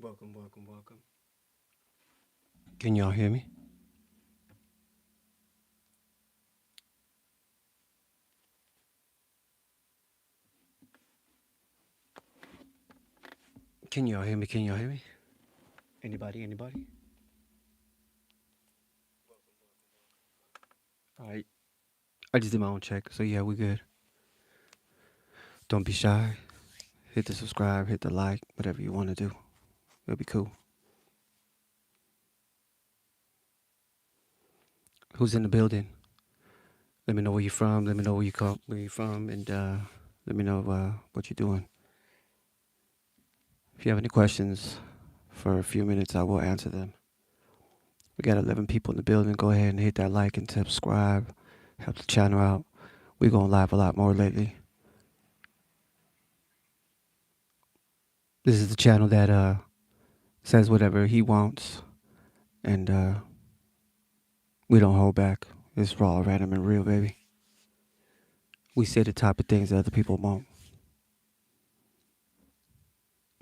Welcome, welcome, welcome. Can y'all hear me? Can y'all hear me? Can y'all hear me? Anybody? Anybody? All right. I just did my own check, so yeah, we good. Don't be shy. Hit the subscribe, hit the like, whatever you want to do. It'll be cool. Who's in the building? Let me know where you're from. Let me know where you're from, and let me know what you're doing. If you have any questions for a few minutes, I will answer them. We got 11 people in the building. Go ahead and hit that like and subscribe. Help the channel out. We're going live a lot more lately. This is the channel that says whatever he wants, and we don't hold back. It's raw, random, and real, baby. We say the type of things that other people won't.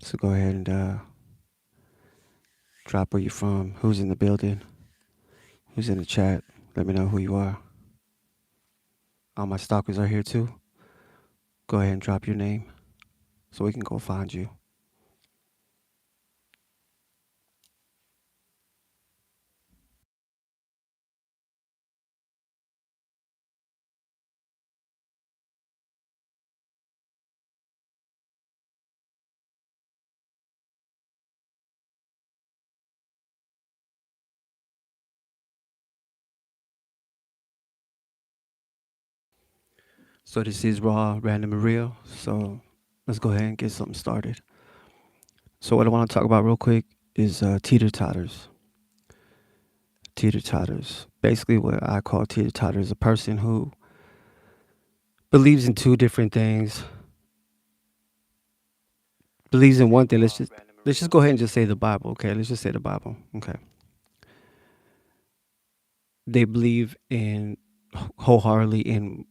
So go ahead and drop where you're from, who's in the building, who's in the chat. Let me know who you are. All my stalkers are here too. Go ahead and drop your name so we can go find you. So this is raw, random, and real. So let's go ahead and get something started. So what I want to talk about real quick is teeter-totters. Teeter-totters. Basically what I call teeter-totter is a person who believes in two different things. Believes in one thing. Let's just go ahead and just say the Bible, okay? Let's just say the Bible, okay? They believe in wholeheartedly in,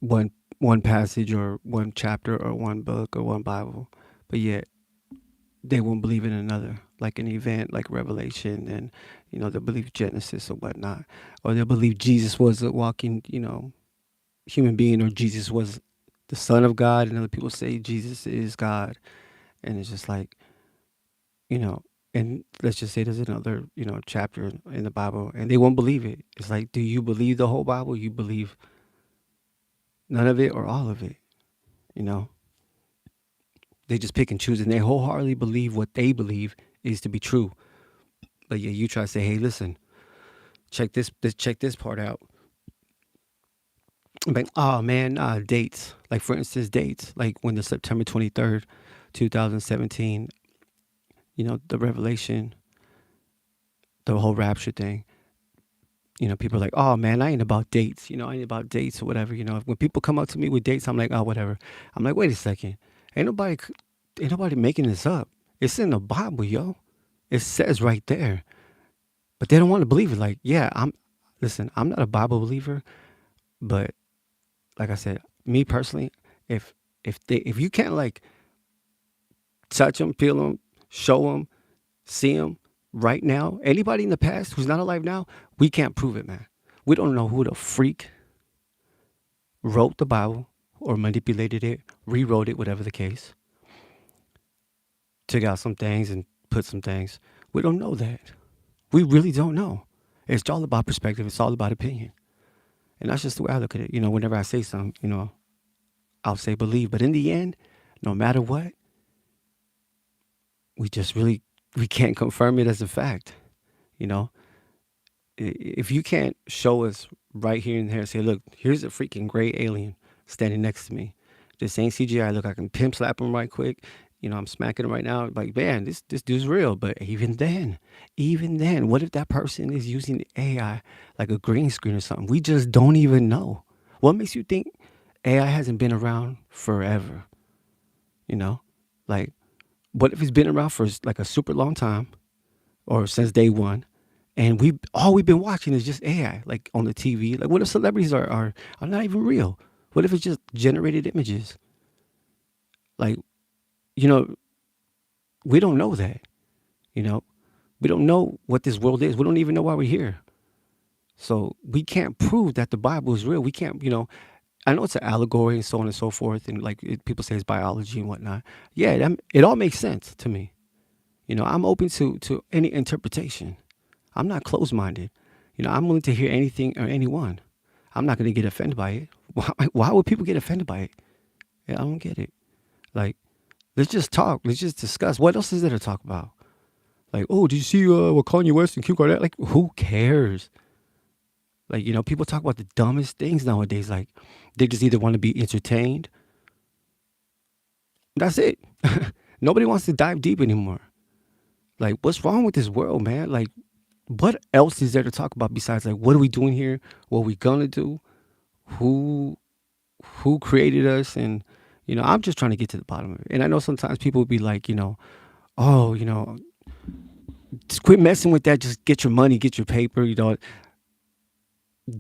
one one passage or one chapter or one book or one Bible, but yet they won't believe in another, like an event like Revelation, and they'll believe Genesis or whatnot, or they'll believe Jesus was a walking, human being, or Jesus was the Son of God, and other people say Jesus is God, and it's just like, you know, and let's just say there's another, chapter in the Bible, and they won't believe it. It's like, do you believe the whole Bible? You believe none of it or all of it? You know, they just pick and choose, and they wholeheartedly believe what they believe is to be true. But yeah, you try to say, hey, listen, check this part out. Like, oh man, dates. Like for instance, dates. Like when the September 23rd, 2017, the revelation, the whole rapture thing. People are like, oh man, I ain't about dates. I ain't about dates or whatever. When people come up to me with dates, I'm like, oh, whatever. I'm like, wait a second. Ain't nobody, ain't nobody making this up. It's in the Bible, yo. It says right there. But they don't want to believe it. Like, yeah, listen, I'm not a Bible believer, but like I said, me personally, if if you can't like touch them, feel them, show them, see them right now, anybody in the past who's not alive now, we can't prove it, man. We don't know who the freak wrote the Bible or manipulated it, rewrote it, whatever the case, took out some things and put some things. We don't know that. We really don't know. It's all about perspective. It's all about opinion. And that's just the way I look at it. Whenever I say something, I'll say believe. But in the end, no matter what, we just really, we can't confirm it as a fact. You know, if you can't show us right here and there, say, look, here's a freaking gray alien standing next to me. This ain't CGI. Look, I can pimp slap him right quick. I'm smacking him right now. Like, man, this dude's real. But even then, what if that person is using AI like a green screen or something? We just don't even know. What makes you think AI hasn't been around forever? Like, what if it's been around for like a super long time, or since day one, and we've been watching is just AI, like on the TV. Like, what if celebrities are not even real? What if it's just generated images? Like, you know, We don't know that, you know. We don't know what this world is. We don't even know why we're here. So we can't prove that the Bible is real. We can't, I know it's an allegory and so on and so forth. And like people say it's biology and whatnot. Yeah, it all makes sense to me. I'm open to any interpretation. I'm not closed minded. I'm willing to hear anything or anyone. I'm not going to get offended by it. Why would people get offended by it? Yeah, I don't get it. Like, let's just talk. Let's just discuss. What else is there to talk about? Like, oh, did you see what Kanye West and Kim Kardashian? Like, who cares? Like, people talk about the dumbest things nowadays. Like, they just either want to be entertained. That's it. Nobody wants to dive deep anymore. Like, what's wrong with this world, man? Like, what else is there to talk about besides like what are we doing here? What are we gonna do? Who who created us? And I'm just trying to get to the bottom of it. And I know sometimes people will be like, oh, just quit messing with that. Just get your money, get your paper.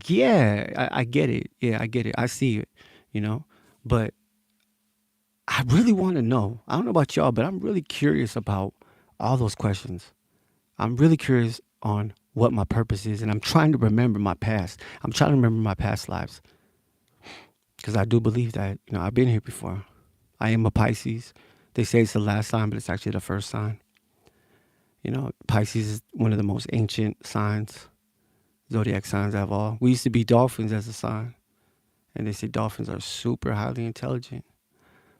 Yeah, I get it. Yeah, I get it. I see it. You know, but I really want to know. I don't know about y'all, but I'm really curious about all those questions. I'm really curious on what my purpose is, and I'm trying to remember my past. I'm trying to remember my past lives because I do believe that I've been here before. I am a Pisces. They say it's the last sign, but it's actually the first sign. Pisces is one of the most ancient signs, zodiac signs of all. We used to be dolphins as a sign, and they say dolphins are super highly intelligent.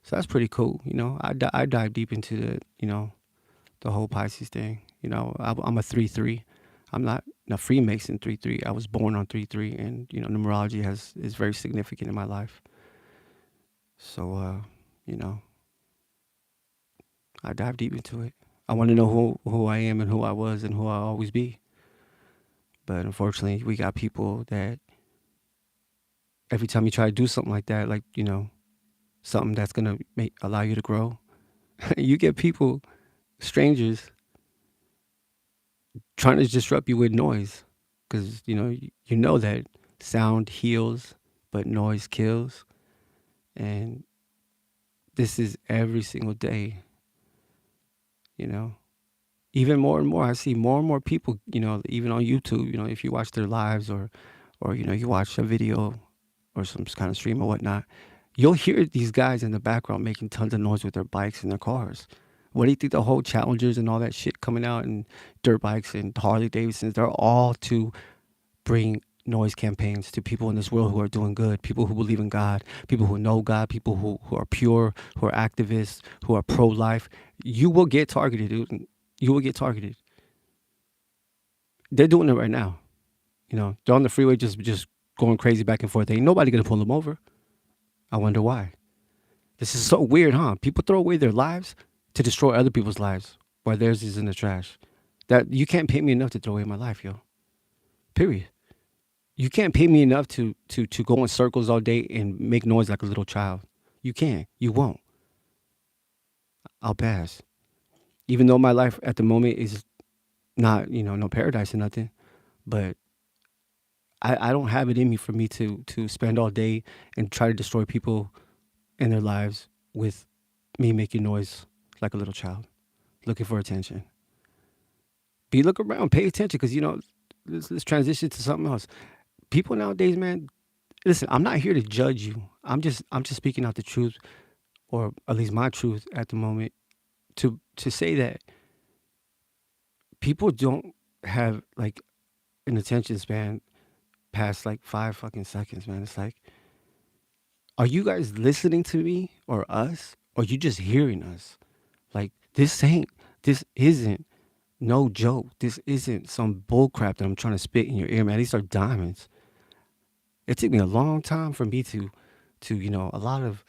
So that's pretty cool. I dive deep into the whole Pisces thing. I'm a 3-3. I'm not a Freemason 3-3. I was born on 3-3, and numerology is very significant in my life. So I dive deep into it. I want to know who I am and who I was and who I'll always be. But unfortunately, we got people that every time you try to do something like that, like something that's gonna allow you to grow, you get people, strangers, trying to disrupt you with noise, because you know that sound heals, but noise kills, and this is every single day. You know, even more and more, I see more and more people. Even on YouTube. If you watch their lives or you watch a video or some kind of stream or whatnot, you'll hear these guys in the background making tons of noise with their bikes and their cars. What do you think the whole Challengers and all that shit coming out and dirt bikes and Harley Davidsons, they're all to bring noise campaigns to people in this world who are doing good, people who believe in God, people who know God, people who are pure, who are activists, who are pro-life. You will get targeted, dude. You will get targeted. They're doing it right now. They're on the freeway just going crazy back and forth. Ain't nobody gonna pull them over. I wonder why. This is so weird, huh? People throw away their lives to destroy other people's lives while theirs is in the trash. That you can't pay me enough to throw away my life, yo. Period. You can't pay me enough to go in circles all day and make noise like a little child. You can't. You won't. I'll pass. Even though my life at the moment is not, no paradise or nothing, but I don't have it in me for me to spend all day and try to destroy people in their lives with me making noise like a little child, looking for attention. Look around, pay attention, because let's transition to something else. People nowadays, man, listen, I'm not here to judge you. I'm just speaking out the truth, or at least my truth at the moment, to say that people don't have like an attention span past like 5 fucking seconds, man. It's like, are you guys listening to me or us? Or you just hearing us? Like, this isn't no joke. This isn't some bull crap that I'm trying to spit in your ear, man. These are diamonds. It took me a long time for me to a lot of,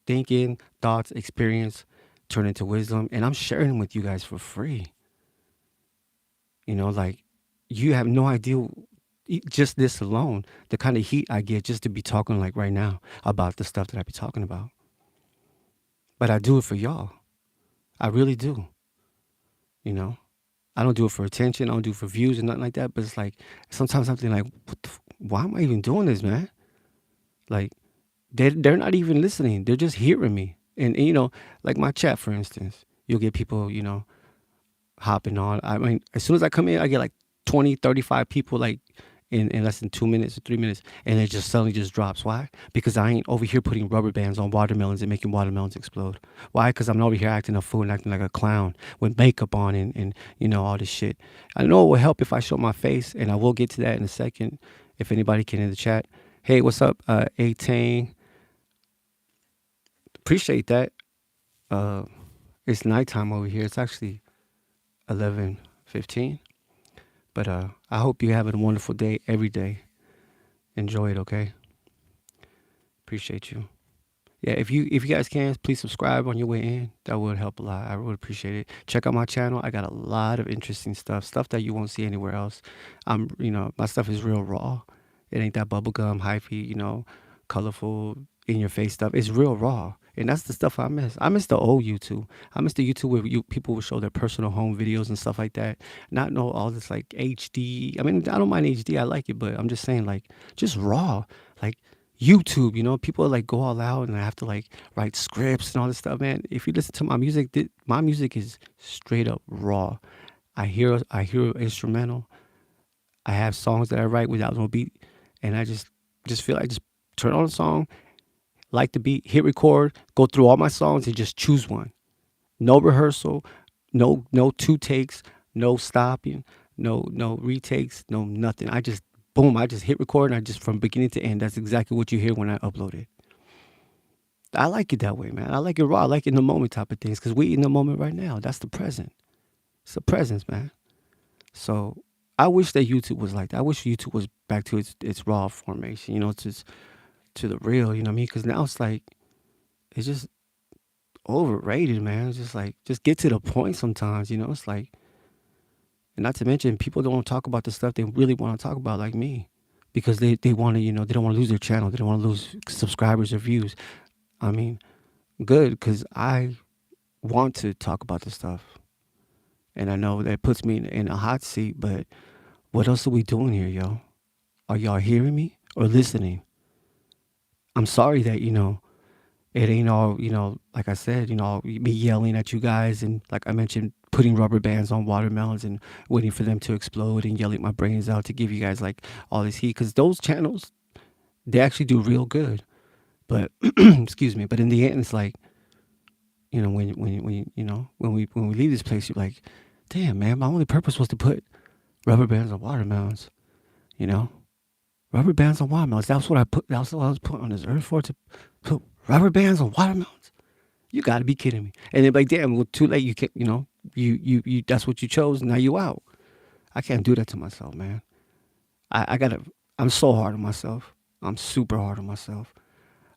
thinking, thoughts, experience turn into wisdom. And I'm sharing them with you guys for free. Like, you have no idea, just this alone, the kind of heat I get just to be talking like right now about the stuff that I be talking about. But I do it for y'all. I really do. I don't do it for attention. I don't do it for views and nothing like that. But it's like, sometimes I'm thinking like, why am I even doing this, man? Like, they're not even listening. They're just hearing me. And you know, like my chat, for instance, you'll get people, hopping on. I mean, as soon as I come in, I get like 20, 35 people like in less than 2 minutes or 3 minutes. And it just suddenly just drops. Why? Because I ain't over here putting rubber bands on watermelons and making watermelons explode. Why? Because I'm not over here acting a fool and acting like a clown with makeup on and all this shit. I know it will help if I show my face, and I will get to that in a second if anybody can in the chat. Hey, what's up, A-Tang? Appreciate that. Uh, it's nighttime over here. It's actually 11:15. But I hope you're having a wonderful day every day. Enjoy it, okay? Appreciate you. Yeah, if you guys can, please subscribe on your way in. That would help a lot. I would appreciate it. Check out my channel. I got a lot of interesting stuff that you won't see anywhere else. My stuff is real raw. It ain't that bubblegum, hyphy, colorful, in your face stuff. It's real raw. And that's the stuff I miss. I miss the old YouTube. I miss the YouTube where people would show their personal home videos and stuff like that. Not know all this like HD. I mean, I don't mind HD. I like it, but I'm just saying like just raw. Like YouTube, people like go all out and I have to like write scripts and all this stuff, man. If you listen to my music, my music is straight up raw. I hear instrumental. I have songs that I write without no beat, and I just feel like just turn on a song, like the beat, hit record, go through all my songs and just choose one. No rehearsal, no two takes, no stopping, no retakes, no nothing. I just boom, I just hit record and I just from beginning to end. That's exactly what you hear when I upload it. I like it that way, man. I like it raw. I like it in the moment type of things because we in the moment right now. That's the present. It's the presence, man. So I wish that YouTube was like that. I wish YouTube was back to its raw formation, to the real, you know what I mean? Because now it's just overrated, man. It's just like, just get to the point sometimes, It's like, and not to mention, people don't talk about the stuff they really want to talk about, like me, because they want to, they don't want to lose their channel. They don't want to lose subscribers or views. I mean, good, because I want to talk about the stuff. And I know that puts me in a hot seat, but what else are we doing here, yo? Are y'all hearing me or listening? I'm sorry that, it ain't all, like I said, me yelling at you guys and, like I mentioned, putting rubber bands on watermelons and waiting for them to explode and yelling my brains out to give you guys like all this heat. Because those channels, they actually do real good. But excuse me. But in the end, it's like, when we leave this place, you're like, damn, man, my only purpose was to put rubber bands on watermelons. You know, rubber bands on watermelons. That's what I put. That's what I was put on this earth for, to put rubber bands on watermelons. You got to be kidding me. And they're like, damn, well, too late. You can't, you that's what you chose. Now you out. I can't do that to myself, man. I gotta, I'm so hard on myself. I'm super hard on myself.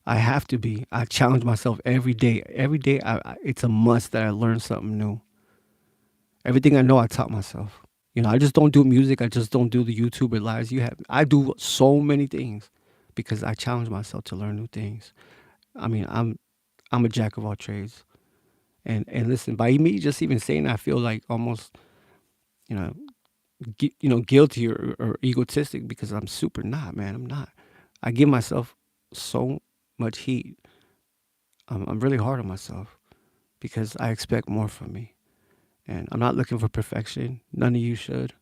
I have to be. I challenge myself every day. Every day, it's a must that I learn something new. Everything I know, I taught myself. I just don't do music. I just don't do the YouTuber lives. I do so many things because I challenge myself to learn new things. I mean, I'm a jack of all trades. And listen, by me just even saying that, I feel like almost, you know, guilty or egotistic because I'm super not, man. I'm not. I give myself so much heat. I'm really hard on myself because I expect more from me. And I'm not looking for perfection. None of you should.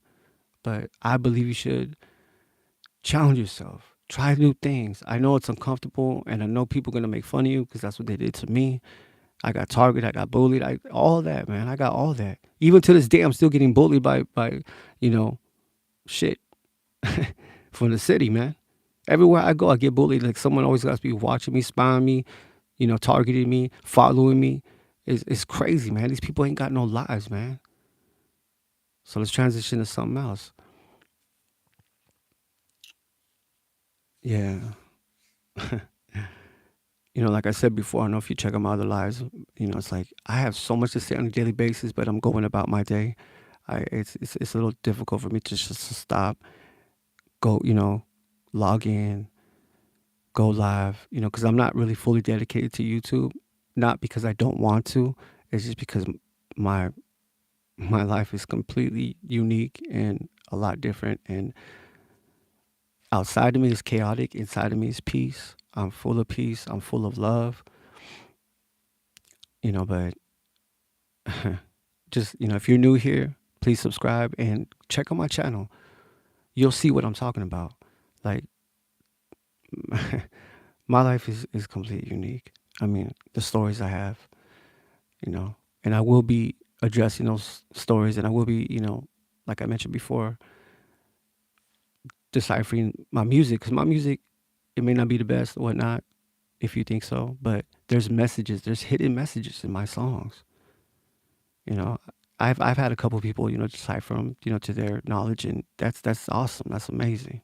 But I believe you should challenge yourself. Try new things. I know it's uncomfortable and I know people are going to make fun of you because that's what they did to me. I got targeted. I got bullied. All that, man. I got all that. Even to this day, I'm still getting bullied by shit from the city, man. Everywhere I go, I get bullied. Like someone always got to be watching me, spying me, targeting me, following me. It's crazy, man. These people ain't got no lives, man. So let's transition to something else. Yeah. Like I said before, I don't know if you check out my other lives, it's like I have so much to say on a daily basis, but I'm going about my day. It's a little difficult for me to just to stop, go, log in, go live, because I'm not really fully dedicated to YouTube. Not because I don't want to. It's just because my life is completely unique and a lot different. And outside of me is chaotic. Inside of me is peace. I'm full of peace. I'm full of love. But just, if you're new here, please subscribe and check out my channel. You'll see what I'm talking about. Like, my life is completely unique. I mean, the stories I have, and I will be addressing those stories, and I will be, like I mentioned before, deciphering my music, because my music, it may not be the best or whatnot, if you think so, but there's hidden messages in my songs. You know, I've had a couple of people, decipher them, to their knowledge, and that's awesome. That's amazing.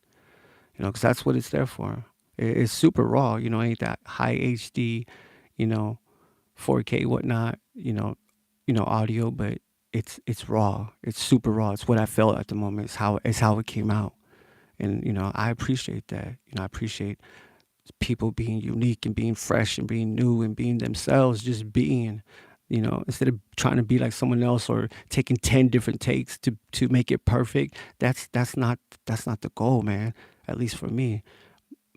Because that's what it's there for. It's super raw. Ain't that high HD, you know, 4K whatnot, audio, but it's raw. It's super raw. It's what I felt at the moment. It's how it came out, and I appreciate that. I appreciate people being unique and being fresh and being new and being themselves, just being, instead of trying to be like someone else or taking 10 different takes to make it perfect. That's not the goal, man. At least for me.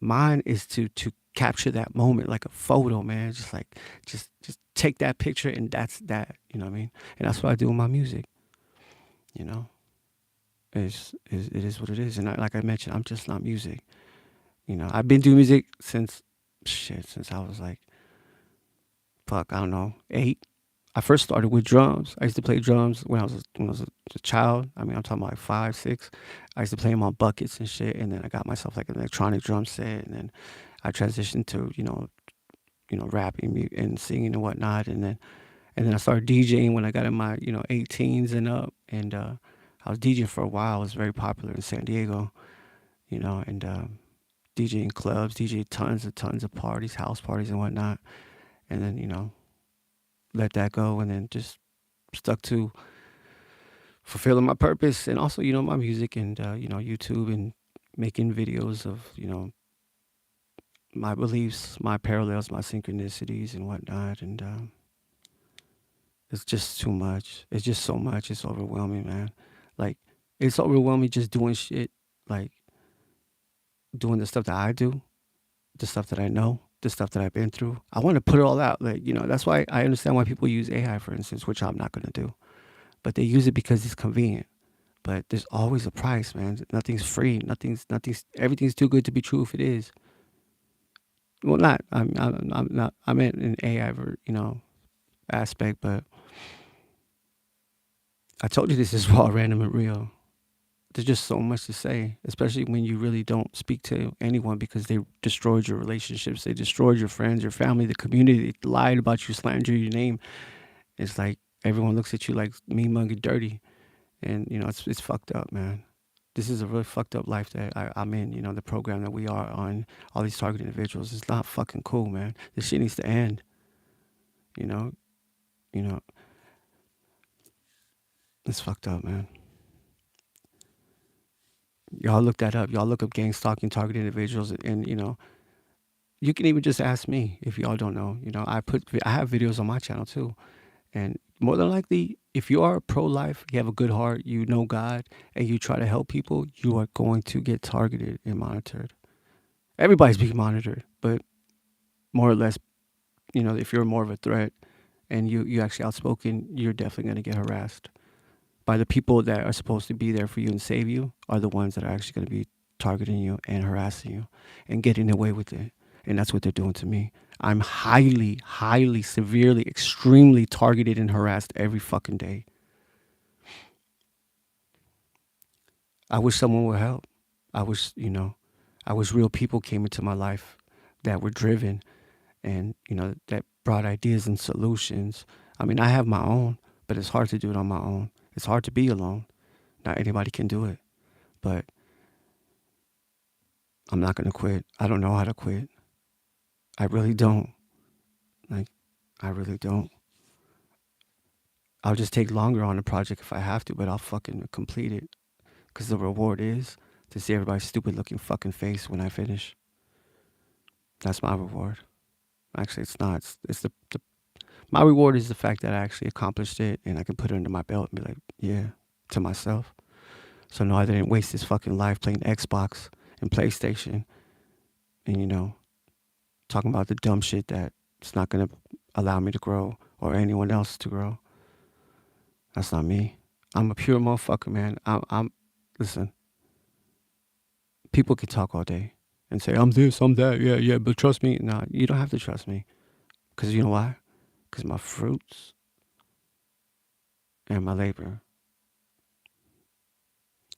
Mine is to capture that moment like a photo, man. Just like just take that picture, and that's that, you know what I mean? And that's what I do with my music, you know. It is what it is. And like I mentioned, I'm just not music. I've been doing music since I was like, fuck, I don't know, 8. I first started with drums. I used to play drums when I was a child. I mean, I'm talking about like 5, 6. I used to play them on buckets and shit, and then I got myself like an electronic drum set, and then I transitioned to rapping and singing and whatnot, and then I started DJing when I got in my 18s and up, and I was DJing for a while. I was very popular in San Diego, and DJing clubs, DJ tons of parties, house parties and whatnot, and then let that go, and then just stuck to fulfilling my purpose, and also my music, and YouTube, and making videos of my beliefs, my parallels, my synchronicities and whatnot, and it's just too much. It's just so much. It's overwhelming, man. Like, it's overwhelming just doing shit, like doing the stuff that I do, the stuff that I know, the stuff that I've been through. I want to put it all out. Like, that's why I understand why people use AI, for instance, which I'm not going to do. But they use it because it's convenient. But there's always a price, man. Nothing's free. Everything's too good to be true if it is. Well, not, I'm not, I meant an AI, aspect, but I told you this is raw, random, and real. There's just so much to say, especially when you really don't speak to anyone because they destroyed your relationships. They destroyed your friends, your family, the community. They lied about you, slandered your name. It's like everyone looks at you like mean, mug, and dirty. And, it's fucked up, man. This is a really fucked up life that I'm in, the program that we are on, all these targeted individuals. It's not fucking cool, man. This shit needs to end, you know? You know, it's fucked up, man. Y'all look that up. Y'all look up gang stalking targeted individuals, and you can even just ask me if y'all don't know. I have videos on my channel too, and more than likely, if you are pro-life, you have a good heart, you know God, and you try to help people, you are going to get targeted and monitored. Everybody's being monitored, but more or less, if you're more of a threat and you actually outspoken, you're definitely going to get harassed by the people that are supposed to be there for you and save you, are the ones that are actually going to be targeting you and harassing you and getting away with it. And that's what they're doing to me. I'm highly, highly, severely, extremely targeted and harassed every fucking day. I wish someone would help. I wish, I wish real people came into my life that were driven and, that brought ideas and solutions. I mean, I have my own, but it's hard to do it on my own. It's hard to be alone. Not anybody can do it. But I'm not going to quit. I don't know how to quit. I really don't. Like, I really don't. I'll just take longer on the project if I have to, but I'll fucking complete it. Because the reward is to see everybody's stupid looking fucking face when I finish. That's my reward. Actually, it's not. It's the my reward is the fact that I actually accomplished it and I can put it under my belt and be like, yeah, to myself. So no, I didn't waste this fucking life playing Xbox and PlayStation and, talking about the dumb shit that's not going to allow me to grow or anyone else to grow. That's not me. I'm a pure motherfucker, man. Listen, people can talk all day and say, I'm this, I'm that. Yeah, yeah, but trust me. No, you don't have to trust me. Because you know why? Because my fruits and my labor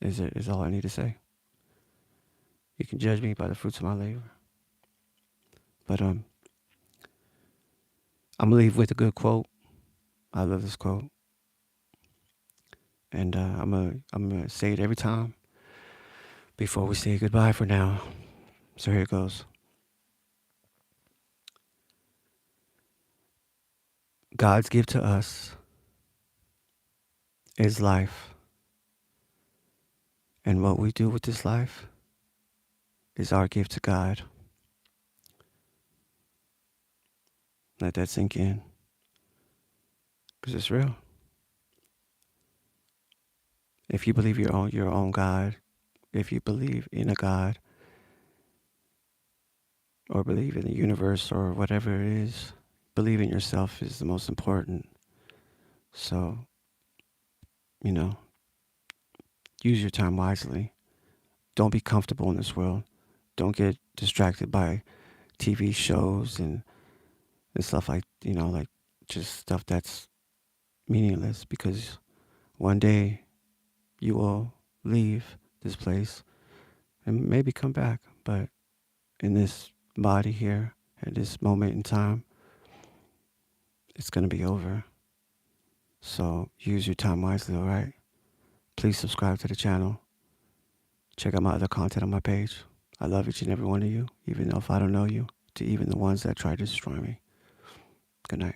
is all I need to say. You can judge me by the fruits of my labor. But I'm gonna leave with a good quote. I love this quote. And I'm gonna say it every time before we say goodbye for now. So here it goes. God's gift to us is life. And what we do with this life is our gift to God. Let that sink in. Because it's real. If you believe your own God, if you believe in a God, or believe in the universe or whatever it is, believe in yourself is the most important. So, use your time wisely. Don't be comfortable in this world. Don't get distracted by TV shows and stuff like just stuff that's meaningless, because one day you will leave this place and maybe come back. But in this body here, at this moment in time, it's going to be over. So use your time wisely, all right? Please subscribe to the channel. Check out my other content on my page. I love each and every one of you, even though if I don't know you, to even the ones that try to destroy me. Good night.